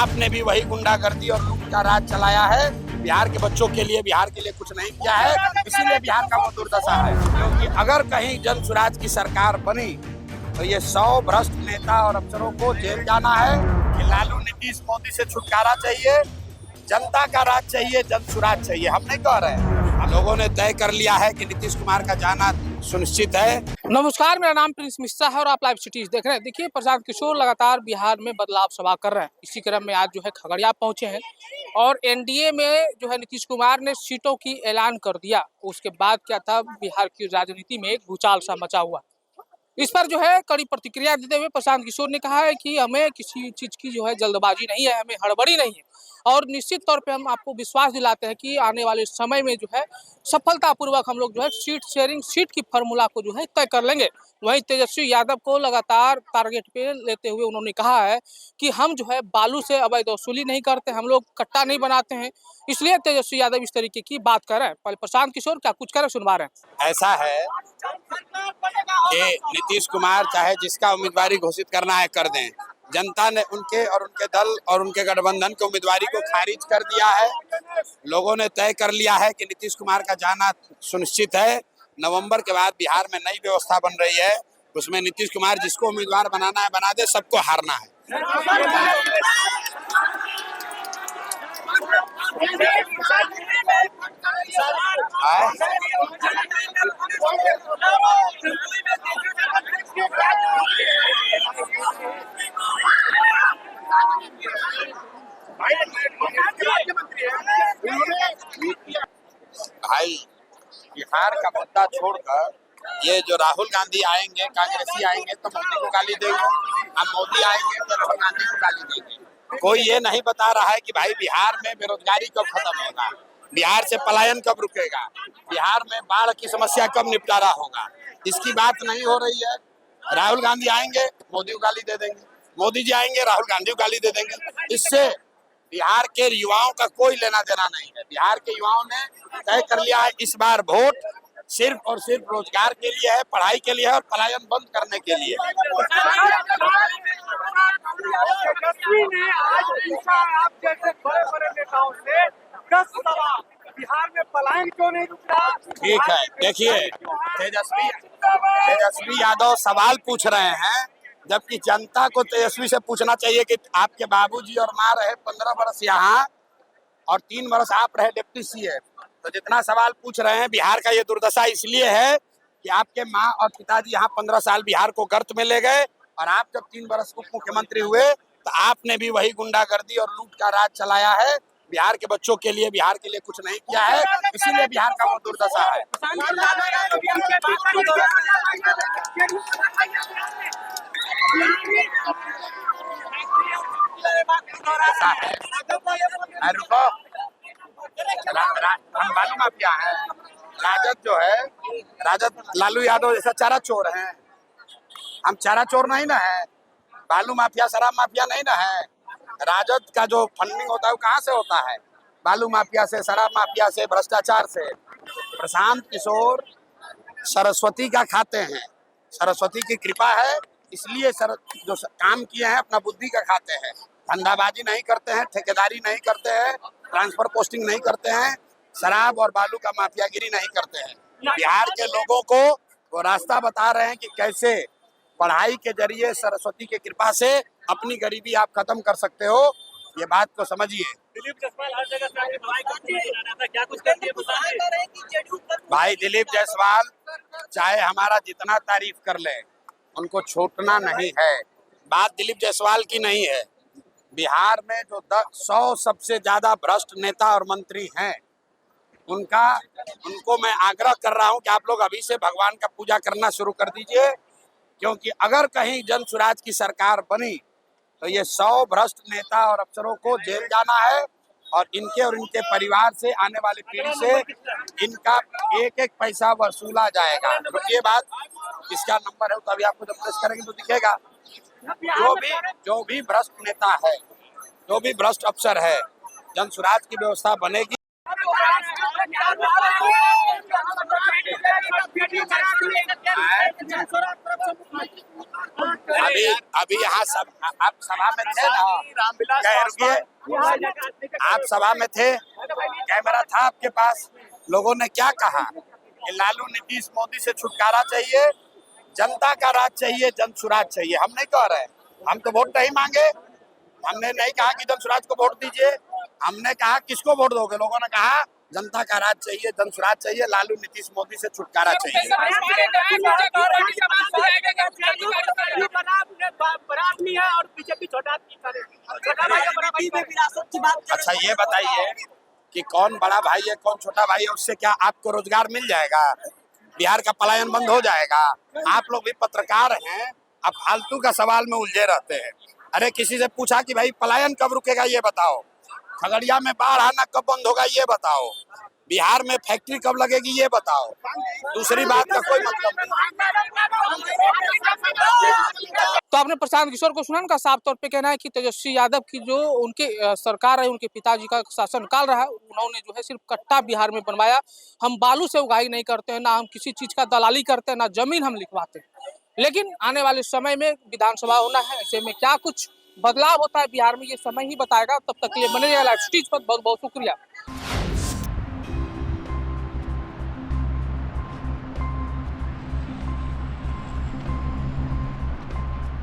आपने भी वही गुंडागर्दी और लूट का राज चलाया है। बिहार के बच्चों के लिए, बिहार के लिए कुछ नहीं किया है, इसीलिए बिहार का वो दुर्दशा है। क्योंकि अगर कहीं जन स्वराज की सरकार बनी तो ये 100 भ्रष्ट नेता और अफसरों को जेल जाना है। कि लालू नीतीश मोदी से छुटकारा चाहिए, जनता का राज चाहिए, जन स्वराज चाहिए। हम नहीं कह रहे हैं, हम लोगों ने तय कर लिया है कि नीतीश कुमार का जाना सुनिश्चित है। नमस्कार, मेरा नाम प्रिंस मिश्रा है और आप लाइव सिटीज देख रहे हैं। देखिए, प्रशांत किशोर लगातार बिहार में बदलाव सभा कर रहे हैं। इसी क्रम में आज जो है खगड़िया पहुंचे हैं और एनडीए में जो है नीतीश कुमार ने सीटों की ऐलान कर दिया। उसके बाद क्या था, बिहार की राजनीति में एक भूचाल सा मचा हुआ। इस पर जो है कड़ी प्रतिक्रिया देते हुए प्रशांत किशोर ने कहा है कि हमें किसी चीज की जो है जल्दबाजी नहीं है, हमें हड़बड़ी नहीं है और निश्चित तौर पे हम आपको विश्वास दिलाते हैं कि आने वाले समय में जो है सफलतापूर्वक हम लोग जो है सीट शेयरिंग, सीट की फॉर्मूला को जो है तय कर लेंगे। वहीं तेजस्वी यादव को लगातार टारगेट पे लेते हुए उन्होंने कहा है कि हम जो है बालू से अवैध वसूली नहीं करते, हम लोग कट्टा नहीं बनाते हैं, इसलिए तेजस्वी यादव इस तरीके की बात कर रहे हैं। पहले प्रशांत किशोर क्या कुछ कह रहे सुनवा रहे हैं। ऐसा है कि नीतीश कुमार चाहे जिसका उम्मीदवारी घोषित करना है कर दें। जनता ने उनके और उनके दल और उनके गठबंधन की उम्मीदवारी को खारिज कर दिया है। लोगों ने तय कर लिया है कि नीतीश कुमार का जाना सुनिश्चित है। नवंबर के बाद बिहार में नई व्यवस्था बन रही है, उसमें नीतीश कुमार जिसको उम्मीदवार बनाना है बना दे, सबको हारना है। भाई, बिहार का मुद्दा छोड़कर ये जो राहुल गांधी आएंगे, कांग्रेसी आएंगे तो मोदी को गाली देंगे, अब मोदी आएंगे तो राहुल गांधी को गाली देंगे। कोई ये नहीं बता रहा है कि भाई बिहार में बेरोजगारी कब खत्म होगा, बिहार से पलायन कब रुकेगा, बिहार में बाढ़ की समस्या कब निपटारा होगा। इसकी बात नहीं हो रही है। राहुल गांधी आएंगे, मोदी को गाली दे देंगे, मोदी जी आएंगे, राहुल गांधी को गाली दे देंगे। इससे बिहार के युवाओं का कोई लेना देना नहीं है। बिहार के युवाओं ने तय कर लिया है इस बार वोट सिर्फ और सिर्फ रोजगार के लिए है, पढ़ाई के लिए है और पलायन बंद करने के लिए। तेजस्वी ने आज पूछा आप जैसे बड़े बड़े नेताओं से 10 सवाल, बिहार में पलायन क्यों नहीं रुक रहा। ठीक है, देखिए, तेजस्वी यादव सवाल पूछ रहे हैं, जबकि जनता को तेजस्वी से पूछना चाहिए कि आपके बाबूजी और माँ रहे 15 वर्ष यहाँ और 3 वर्ष आप रहे डिप्टी सीएम। तो जितना सवाल पूछ रहे हैं, बिहार का ये दुर्दशा इसलिए है कि आपके माँ और पिताजी यहाँ 15 साल बिहार को गर्त में ले गए और आप जब 3 वर्ष उप मुख्यमंत्री हुए तो आपने भी वही गुंडागर्दी और लूट का राज चलाया है। बिहार के बच्चों के लिए, बिहार के लिए कुछ नहीं किया है, इसीलिए बिहार का वो दुर्दशा है। रुको, हम बालू माफिया हैं। राजद जो है, राजद लालू यादव जैसा चारा चोर है। हम चारा चोर नहीं ना है, बालू माफिया, शराब माफिया नहीं ना है। राजद का जो फंडिंग होता है वो कहाँ से होता है? बालू माफिया से, शराब माफिया से, भ्रष्टाचार से। प्रशांत किशोर सरस्वती का खाते हैं, सरस्वती की कृपा है, इसलिए जो काम किए हैं अपना बुद्धि का खाते हैं। धंधाबाजी नहीं करते हैं, ठेकेदारी नहीं करते हैं, ट्रांसफर पोस्टिंग नहीं करते हैं, शराब और बालू का माफियागिरी नहीं करते हैं। बिहार के लोगों को वो रास्ता बता रहे हैं कि कैसे पढ़ाई के जरिए सरस्वती की कृपा से अपनी गरीबी आप खत्म कर सकते हो। ये बात को समझिए। दिलीप जायसवाल हर जगह से क्या कुछ कर दिया भाई, दिलीप जायसवाल चाहे हमारा जितना तारीफ कर ले, उनको छोड़ना नहीं है। बात दिलीप जायसवाल की नहीं है। बिहार में जो 100 सबसे ज्यादा भ्रष्ट नेता और मंत्री हैं, उनको मैं आग्रह कर रहा हूं कि आप लोग अभी से भगवान का पूजा करना शुरू कर दीजिए। क्योंकि अगर कहीं जन स्वराज की सरकार बनी तो ये 100 भ्रष्ट नेता और अफसरों को जेल जाना है और इनके परिवार से, आने वाली पीढ़ी से इनका एक एक पैसा वसूला जाएगा। तो ये बात, इसका नंबर है तो अभी आपको जब प्रेस करेंगे तो दिखेगा। जो भी भ्रष्ट नेता है, जो भी भ्रष्ट अफसर है, जन स्वराज की व्यवस्था बनेगी। अभी अभी यहाँ सब आप सभा में थे ना, क्या रुकिए, आप सभा में थे, कैमरा था आपके पास, लोगों ने क्या कहा कि लालू नीतीश मोदी से छुटकारा चाहिए, जनता का राज चाहिए, जन सुराज चाहिए। हम नहीं कह रहे, हम तो वोट नहीं मांगे, हमने नहीं कहा कि जन सुराज को वोट दीजिए, हमने कहा किसको वोट दोगे, लोगों ने कहा जनता का राज चाहिए, जन सुराज चाहिए, लालू नीतीश मोदी से छुटकारा चाहिए। अच्छा ये बताइए कि कौन बड़ा भाई है कौन छोटा भाई है, उससे क्या आपको रोजगार मिल जाएगा, बिहार का पलायन बंद हो जाएगा? आप लोग भी पत्रकार हैं, अब फालतू का सवाल में उलझे रहते हैं। अरे किसी से पूछा कि भाई पलायन कब रुकेगा ये बताओ, खगड़िया में बाढ़ आना कब बंद होगा ये बताओ, बिहार में फैक्ट्री कब लगेगी ये बताओ, दूसरी बात का कोई मतलब नहीं। तो आपने प्रशांत किशोर को सुना ना, साफ तौर पे कहना है कि तेजस्वी यादव की जो उनके सरकार है, उनके पिताजी का शासन काल रहा है, उन्होंने जो है सिर्फ कट्टा बिहार में बनवाया। हम बालू से उगाई नहीं करते हैं, ना हम किसी चीज का दलाली करते हैं, ना जमीन हम लिखवाते हैं। लेकिन आने वाले समय में विधानसभा होना है, ऐसे में क्या कुछ बदलाव होता है बिहार में ये समय ही बताएगा। तब तक के लिए बने रहिए लाइव स्टेज पर। बहुत बहुत शुक्रिया।